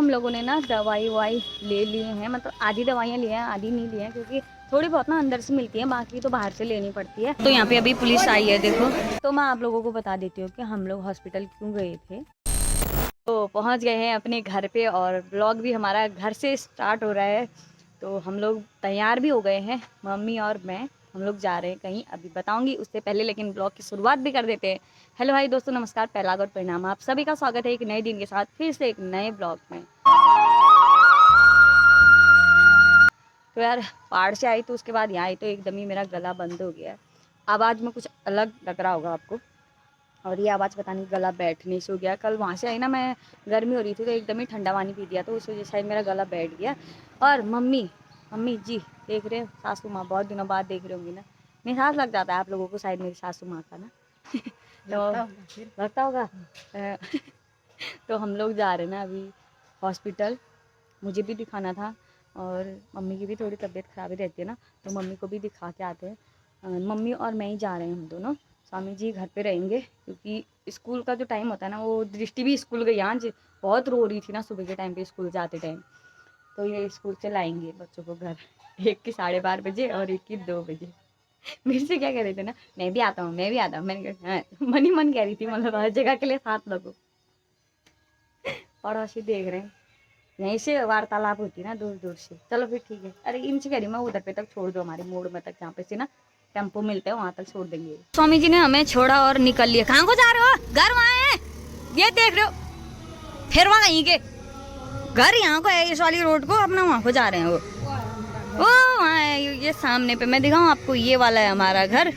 हम लोगों ने ना दवाई वाई ले ली हैं, मतलब आधी दवाइयाँ ली हैं आधी नहीं ली हैं, क्योंकि थोड़ी बहुत ना अंदर से मिलती है, बाकी तो बाहर से लेनी पड़ती है। तो यहाँ पे अभी पुलिस आई है देखो। तो मैं आप लोगों को बता देती हूँ कि हम लोग हॉस्पिटल क्यों गए थे। तो पहुँच गए हैं अपने घर पे और ब्लॉग भी हमारा घर से स्टार्ट हो रहा है। तो हम लोग तैयार भी हो गए हैं, मम्मी और मैं। हम लोग जा रहे हैं कहीं, अभी बताऊंगी उससे पहले, लेकिन ब्लॉग की शुरुआत भी कर देते हैं। हेलो भाई दोस्तों, नमस्कार, पहला और परिणाम, आप सभी का स्वागत है एक नए दिन के साथ फिर से एक नए ब्लॉग में। तो यार पहाड़ से आई, तो उसके बाद यहाँ आई तो एकदम ही मेरा गला बंद हो गया है। आवाज़ में कुछ अलग लग रहा होगा आपको, और ये आवाज़ पता नहीं गला बैठने से हो गया। कल वहाँ से आई ना, मैं गर्मी हो रही थी तो एकदम ही ठंडा पानी पी दिया, तो उस वजह से मेरा गला बैठ गया। और मम्मी मम्मी जी देख रहे हो, सासू माँ बहुत दिनों बाद देख रहे होंगी ना, मिजाज लग जाता है आप लोगों को शायद मेरी सासू माँ का ना। तो लगता होगा। तो हम लोग जा रहे हैं ना अभी हॉस्पिटल, मुझे भी दिखाना था और मम्मी की भी थोड़ी तबीयत ख़राब ही रहती है ना, तो मम्मी को भी दिखा के आते हैं। मम्मी और मैं ही जा रहे हैं हम दोनों। स्वामी जी घर पे रहेंगे, क्योंकि स्कूल का जो टाइम होता है ना, वो दृष्टि भी स्कूल गई आज, बहुत रो रही थी ना सुबह के टाइम पे स्कूल जाते टाइम। तो ये स्कूल से लाएंगे बच्चों को घर, एक की 12:30 बजे और एक की 2 बजे। मेरे से क्या कह रहे थे ना, मैं भी आता हूँ मैं भी आता हूँ, मैंने कहा हाँ, मन ही मन कह रही थी, मतलब हर जगह के लिए साथ लगो। पड़ोसी देख रहे हैं, यहीं से वार्तालाप होती है ना दूर दूर से। चलो फिर ठीक है। अरे इनसे कह रही मैं उधर पे तक छोड़ दो, हमारे मोड़ में तक, जहाँ पे से ना टेम्पो मिलते हैं वहाँ तक छोड़ देंगे। स्वामी जी ने हमें छोड़ा और निकल लिया। कहाँ को जा रहे हो? घर वहाँ है, ये देख रहे हो, फिर वहाँ कहीं के घर यहाँ को है, इस वाली रोड को, अपना वहाँ को जा रहे हैं वो वहाँ है, ये सामने पे मैं दिखाऊँ आपको, ये वाला है हमारा घर।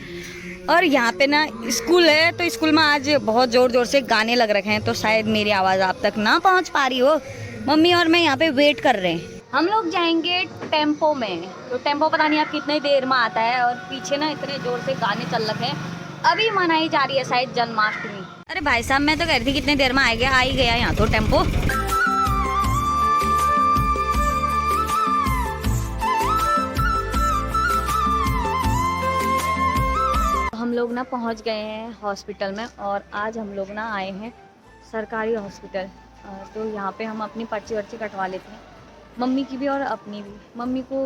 और यहाँ पे ना स्कूल है, तो स्कूल में आज बहुत जोर जोर से गाने लग रखे हैं, तो शायद मेरी आवाज़ आप तक ना पहुँच पा रही हो। मम्मी और मैं यहाँ पे वेट कर रहे हैं। हम लोग जाएंगे टेम्पो में, तो टेम्पो पता नहीं आप कितने देर में आता है, और पीछे ना इतने जोर से गाने चल रखे हैं। अभी मनाई जा रही है शायद जन्माष्टमी। अरे भाई साहब, मैं तो कह रही थी कितने देर में आ ही गया यहाँ तो टेम्पो। हम लोग ना पहुंच गए हैं हॉस्पिटल में, और आज हम लोग ना आए हैं सरकारी हॉस्पिटल। तो यहाँ पे हम अपनी पर्ची वर्ची कटवा लेते हैं, मम्मी की भी और अपनी भी। मम्मी को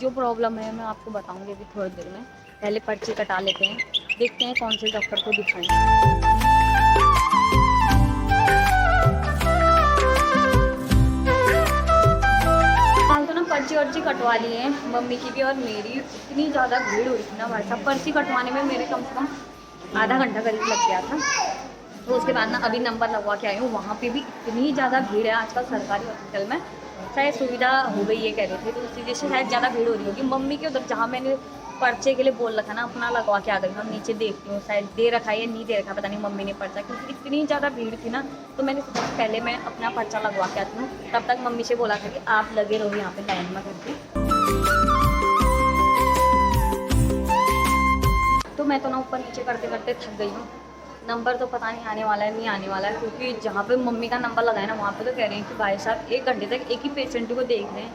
जो प्रॉब्लम है मैं आपको बताऊंगी अभी थोड़ी देर में, पहले पर्ची कटा लेते हैं, देखते हैं कौन से डॉक्टर को दिखाएंगे। पर्ची वर्ची कटवा लिए हैं मम्मी की भी और मेरी। इतनी ज़्यादा भीड़ हुई थी ना भाई साहब, पर्ची कटवाने में मेरे कम से कम आधा घंटा करीब लग गया था। तो उसके बाद ना अभी नंबर लगवा के आई हूँ, वहाँ पे भी इतनी ज़्यादा भीड़ है आजकल सरकारी हॉस्पिटल में, शायद सुविधा हो गई है कह रहे थे, तो उसी वजह से शायद ज़्यादा भीड़ हो रही होगी। मम्मी के उधर जहाँ मैंने पर्चे के लिए बोल रखा ना, अपना लगवा के आ गई हूँ। नीचे देखती हूँ शायद दे रखा है या नहीं दे रखा, पता नहीं मम्मी ने पर्चा, क्योंकि इतनी ज़्यादा भीड़ थी ना, तो मैंने सोचा पहले मैं अपना पर्चा लगवा के आती हूँ। तब तक मम्मी से बोला था कि आप लगे रहो यहाँ पे लाइन में करके। तो मैं तो ना ऊपर नीचे करते करते थक गई हूँ। नंबर तो पता नहीं आने वाला है नहीं आने वाला है, क्योंकि जहाँ पे मम्मी का नंबर लगा है ना, वहाँ पे तो कह रहे हैं कि भाई साहब 1 घंटे तक एक ही पेशेंट को देख रहे हैं,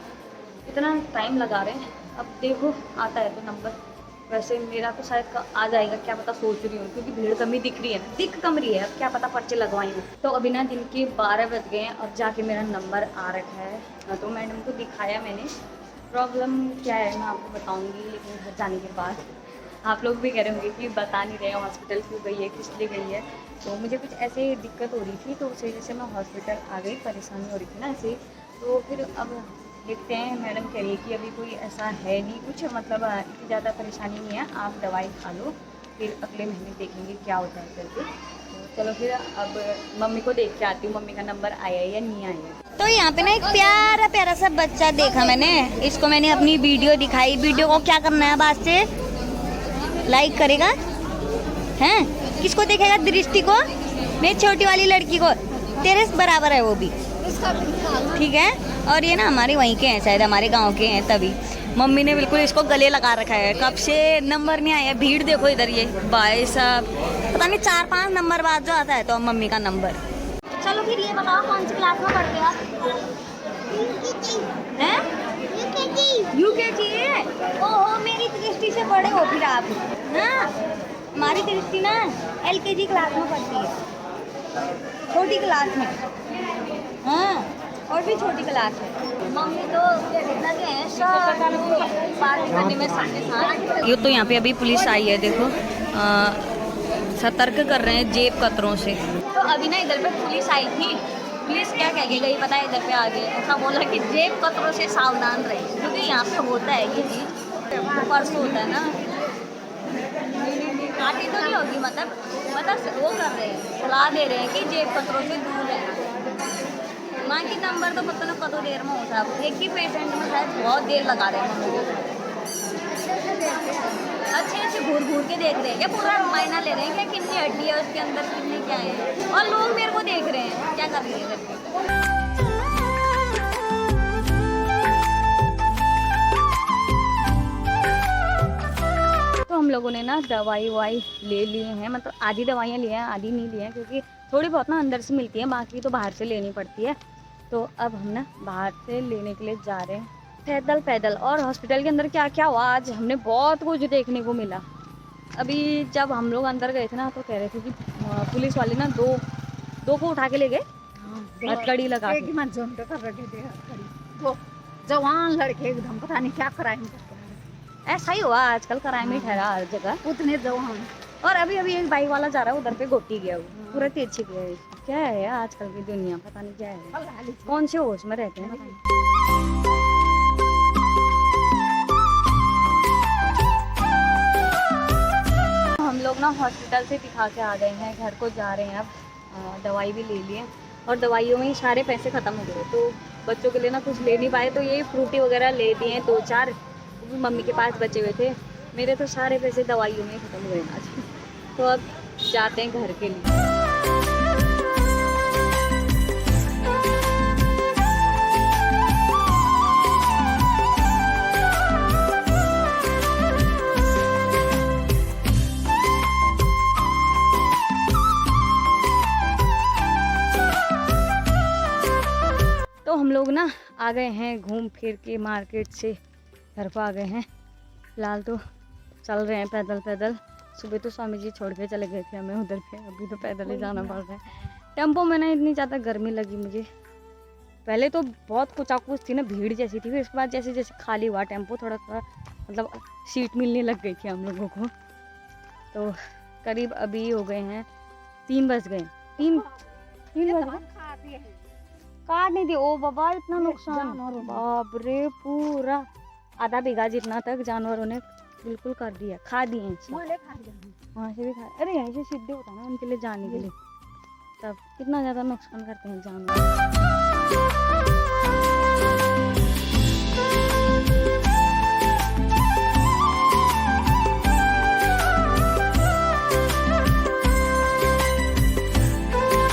इतना टाइम लगा रहे हैं। अब देखो आता है तो नंबर, वैसे मेरा तो शायद आ जाएगा, क्या पता, सोच रही हूँ, क्योंकि भीड़ कमी दिख रही है ना, दिख कम रही है, अब क्या पता पर्चे लगवाई हूँ। तो अभी ना दिन के 12 बज गए हैं, अब जाके मेरा नंबर आ रखा है। तो मैडम को दिखाया मैंने, प्रॉब्लम क्या है मैं आपको बताऊँगी लेकिन घर जाने के बाद। आप लोग भी कह रहे होंगे कि बता नहीं रहे हॉस्पिटल क्यों गई है, किस लिए गई है। तो मुझे कुछ ऐसे दिक्कत हो रही थी, तो उस वजह से मैं हॉस्पिटल आ गई, परेशानी हो रही थी ना ऐसे। तो फिर अब देखते हैं, मैडम कह रही है कि अभी कोई ऐसा है नहीं कुछ, मतलब इतनी ज़्यादा परेशानी नहीं है, आप दवाई खा लो, फिर अगले महीने देखेंगे क्या होता है करके। तो चलो फिर अब मम्मी को देख के आती हूँ, मम्मी का नंबर आया या नहीं आया। तो यहाँ पे ना एक प्यारा प्यारा सा बच्चा देखा मैंने, इसको मैंने अपनी वीडियो दिखाई। वीडियो को क्या करना है, बाद से लाइक करेगा हैं, किसको देखेगा, दृष्टि को, मेरी छोटी वाली लड़की को, तेरे बराबर है वो भी, ठीक है। और ये ना हमारे वहीं के हैं, शायद हमारे गांव के हैं, तभी मम्मी ने बिल्कुल इसको गले लगा रखा है, कब से नंबर नहीं आया। भीड़ देखो इधर, ये भाई साहब पता नहीं 4-5 नंबर बाद जो आता है तो मम्मी का नंबर। चलो फिर ये बताओ कौन सी क्लास में पढ़ते हो आप? यूकेजी है। ओहो, मेरी दृष्टि से बड़े हो फिर आप ना। हमारी दृष्टि ना LKG क्लास में पढ़ती है, छोटी क्लास में। हाँ और भी छोटी क्लास है। मम्मी तो लगे हैं सब पार्टी करने में साथ। ये तो यहाँ पे अभी पुलिस आई है, देखो सतर्क कर रहे हैं जेब कतरों से। तो अभी ना इधर पे पुलिस आई थी, पुलिस क्या कह के गई पता है, इधर पे आ गए ऐसा बोला कि जेब कतरों से सावधान रहे, क्योंकि यहाँ पे होता है ये चीज़, परसों होता है ना। काटी तो नहीं होगी, मतलब वो कर रहे हैं, सलाह दे रहे हैं कि जेब कतरों से दूर रहना। माँ की नंबर तो पता नहीं कतों देर में होता है, एक ही पेशेंट में शायद बहुत देर लगा रहे हैं मम्मी को। अच्छे घूर के देख रहे हैं क्या, पूरा मायना ले रहे हैं क्या, कितनी हड्डी है उसके अंदर, कितनी क्या है, और लोग मेरे को देख रहे हैं क्या कर रही है करके। तो हम लोगों ने ना दवाई ले लिए हैं, मतलब आधी दवाइयाँ लिए हैं, आधी नहीं लिए हैं, क्योंकि थोड़ी बहुत ना अंदर से मिलती है, बाकी तो बाहर से लेनी पड़ती है। तो अब हम ना बाहर से लेने के लिए जा रहे हैं पैदल। और हॉस्पिटल के अंदर क्या क्या हुआ आज, हमने बहुत कुछ देखने को मिला। अभी जब हम लोग अंदर गए थे ना, तो कह रहे थे कि पुलिस वाले ना दो को उठा के ले गए, हथकड़ी लगा के। कर रखे थे तो जवान लड़के एकदम पता नहीं क्या क्राइम करते हैं। ऐसा ही हुआ आजकल, क्राइम ही ठहरा हर जगह, उतने जवान। और अभी एक बाइक वाला जा रहा है, उधर पे गोटी गया, पूरा तेज छिप गया। क्या है आजकल की दुनिया, पता नहीं क्या है, कौन से होश में रहते हैं पता नहीं। हम लोग ना हॉस्पिटल से दिखा के आ गए हैं, घर को जा रहे हैं अब। दवाई भी ले लिए, और दवाइयों में ही सारे पैसे ख़त्म हो गए, तो बच्चों के लिए ना कुछ ले नहीं पाए, तो ये फ्रूटी वगैरह ले दिए 2-4, क्योंकि मम्मी के पास बचे हुए थे। मेरे तो सारे पैसे दवाइयों में ही ख़त्म हो गए आज। तो अब जाते हैं घर के लिए। तो हम लोग ना आ गए हैं घूम फिर के, मार्केट से घर को आ गए हैं। फिलहाल तो चल रहे हैं पैदल। सुबह तो स्वामी जी छोड़ के चले गए थे हमें उधर पे, अभी तो पैदल ही जाना पड़ रहा है। टेम्पो में ना इतनी ज़्यादा गर्मी लगी मुझे, पहले तो बहुत कुछ थी ना, भीड़ जैसी थी, फिर उसके बाद जैसे जैसे खाली हुआ टेम्पो, थोड़ा मतलब सीट मिलने लग गई थी हम लोगों को। तो करीब अभी हो गए हैं 3 बज गए, 3 बज गए। काट नहीं दी, ओ बाबा इतना नुकसान, बाप रे, पूरा आधा बीघा जितना तक जानवरों ने बिल्कुल कर दिया, खा दिए। वहाँ से भी खा, अरे यहीं से सीधे होता ना उनके लिए जाने के लिए, तब कितना ज़्यादा नुकसान करते हैं जानवर।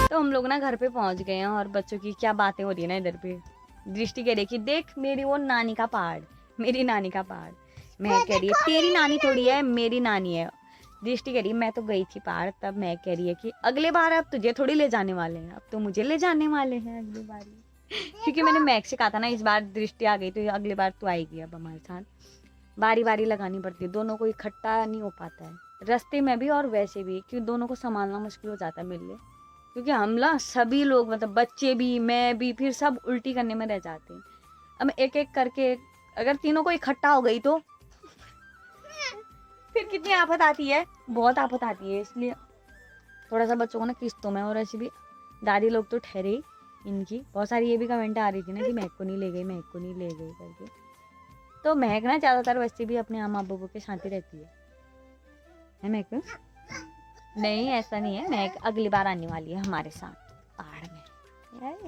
तो हम लोग ना घर पे पहुंच गए हैं, और बच्चों की क्या बातें हो रही है ना इधर पे। दृष्टि कह रही कि देख मेरी वो नानी का पहाड़, मेरी नानी का पहाड़। मैं कह रही है तेरी नानी थोड़ी है, मेरी नानी है। दृष्टि कह रही है मैं तो गई थी पहाड़, तब मैं कह रही है कि अगले बार अब तुझे थोड़ी ले जाने वाले हैं, अब तो मुझे ले जाने वाले हैं अगली बार। क्योंकि मैंने मैक से कहा था ना इस बार दृष्टि आ गई तो अगली बार तू आएगी अब हमारे साथ। बारी बारी लगानी पड़ती है, दोनों को इकट्ठा नहीं हो पाता है रास्ते में भी और वैसे भी, क्योंकि दोनों को संभालना मुश्किल हो जाता है मेरे लिए। क्योंकि हम ना सभी लोग, मतलब बच्चे भी, मैं भी, फिर सब उल्टी करने में रह जाते हैं। अब एक एक करके अगर तीनों को इकट्ठा हो गई तो फिर कितनी आफत आती है, बहुत आफत आती है। इसलिए थोड़ा सा बच्चों को ना किस्तों में, और ऐसे भी दादी लोग तो ठहरे, इनकी बहुत सारी ये भी कमेंट आ रही थी ना कि महक को नहीं ले गई, महक को नहीं ले गई करके। तो महक ना ज़्यादातर वैसे भी अपने माँ बाबू के साथ ही रहती है महक? नहीं ऐसा नहीं है, महक अगली बार आने वाली है हमारे साथ पहाड़ में।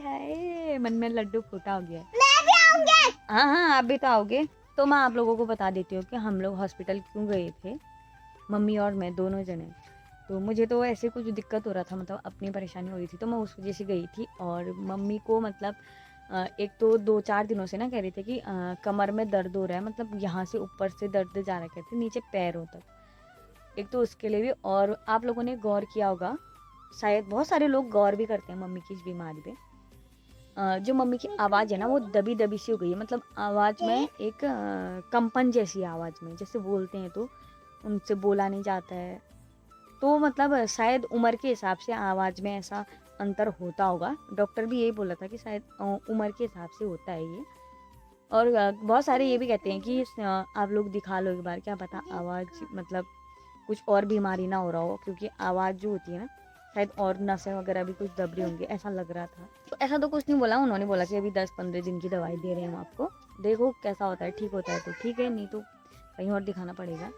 हाय मन में लड्डू फूटा हो गया। मैं भी आऊंगी। हाँ आप भी तो आओगे। तो मैं आप लोगों को बता देती हूँ कि हम लोग हॉस्पिटल क्यों गए थे, मम्मी और मैं दोनों जने। तो मुझे तो ऐसे कुछ दिक्कत हो रहा था, मतलब अपनी परेशानी हो रही थी, तो मैं उस वजह से गई थी। और मम्मी को मतलब एक तो 2-4 दिनों से ना कह रहे थे कि कमर में दर्द हो रहा है, मतलब यहाँ से ऊपर से दर्द जा रहा कहते नीचे पैरों तक, एक तो उसके लिए भी। और आप लोगों ने गौर किया होगा, शायद बहुत सारे लोग गौर भी करते हैं मम्मी की इस बीमारी पे, जो मम्मी की आवाज़ है ना वो दबी दबी सी हो गई है, मतलब आवाज़ में एक कंपन जैसी आवाज़ में, जैसे बोलते हैं तो उनसे बोला नहीं जाता है, तो मतलब शायद उम्र के हिसाब से आवाज़ में ऐसा अंतर होता होगा। डॉक्टर भी यही बोला था कि शायद उम्र के हिसाब से होता है ये। और बहुत सारे ये भी कहते हैं कि आप लोग दिखा लो एक बार, क्या पता आवाज़ मतलब कुछ और बीमारी ना हो रहा हो, क्योंकि आवाज़ जो होती है ना शायद और नसें वगैरह भी कुछ दब रही होंगी, ऐसा लग रहा था। तो ऐसा तो कुछ नहीं बोला, उन्होंने बोला कि अभी 10-15 दिन की दवाई दे रहे हैं हम आपको, देखो कैसा होता है, ठीक होता है तो ठीक है, नहीं तो कहीं और दिखाना पड़ेगा।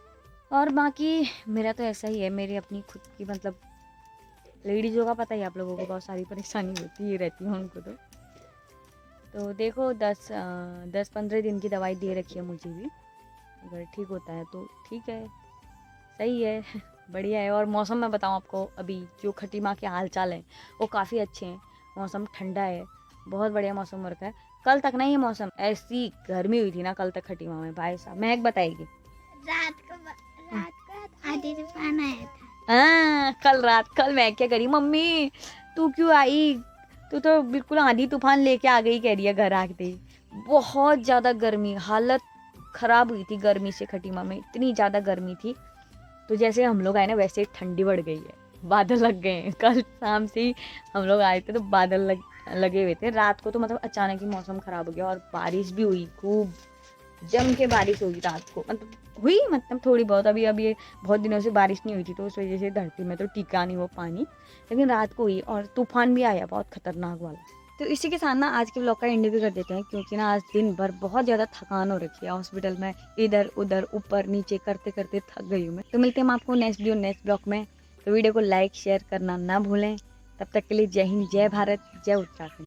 और बाकी मेरा तो ऐसा ही है, मेरी अपनी खुद की मतलब लेडीज़ों का पता ही आप लोगों को बहुत सारी परेशानी होती ही रहती है उनको। तो देखो 10-15 दिन की दवाई दे रखी है मुझे भी, अगर ठीक होता है तो ठीक है, सही है बढ़िया है। और मौसम मैं बताऊँ आपको, अभी जो खट्टी माँ के हाल चाल हैं वो काफ़ी अच्छे हैं। मौसम ठंडा है, बहुत बढ़िया मौसम हो रखा है। कल तक ना ये मौसम ऐसी गर्मी हुई थी ना कल तक खट्टी माँ में, भाई साहब महक बताएगी। रात को आधी तूफान आया था। हाँ कल मैं क्या करी, मम्मी तू क्यों आई, तू तो बिल्कुल आंधी तूफान लेके आ गई कह रही है घर आते ही। बहुत ज़्यादा गर्मी, हालत ख़राब हुई थी गर्मी से, खट्टी माँ में इतनी ज़्यादा गर्मी थी। तो जैसे हम लोग आए ना वैसे ही ठंडी बढ़ गई है, बादल लग गए हैं। कल शाम से ही हम लोग आए थे तो बादल लगे हुए थे। रात को तो मतलब अचानक ही मौसम ख़राब हो गया और बारिश भी हुई, खूब जम के बारिश हुई रात को, मतलब हुई मतलब थोड़ी बहुत। अभी बहुत दिनों से बारिश नहीं हुई थी तो उस वजह से धरती में तो टिका नहीं वो पानी, लेकिन रात को हुई। और तूफान भी आया बहुत खतरनाक वाला। तो इसी के साथ ना आज के ब्लॉग का एंड भी कर देते हैं, क्योंकि ना आज दिन भर बहुत ज़्यादा थकान हो रखी है हॉस्पिटल में, इधर उधर ऊपर नीचे करते करते थक गई हूँ मैं। तो मिलते हैं हम आपको नेक्स्ट ब्लॉग में। तो वीडियो को लाइक शेयर करना ना भूलें। तब तक के लिए जय हिंद, जय भारत, जय उत्तराखंड।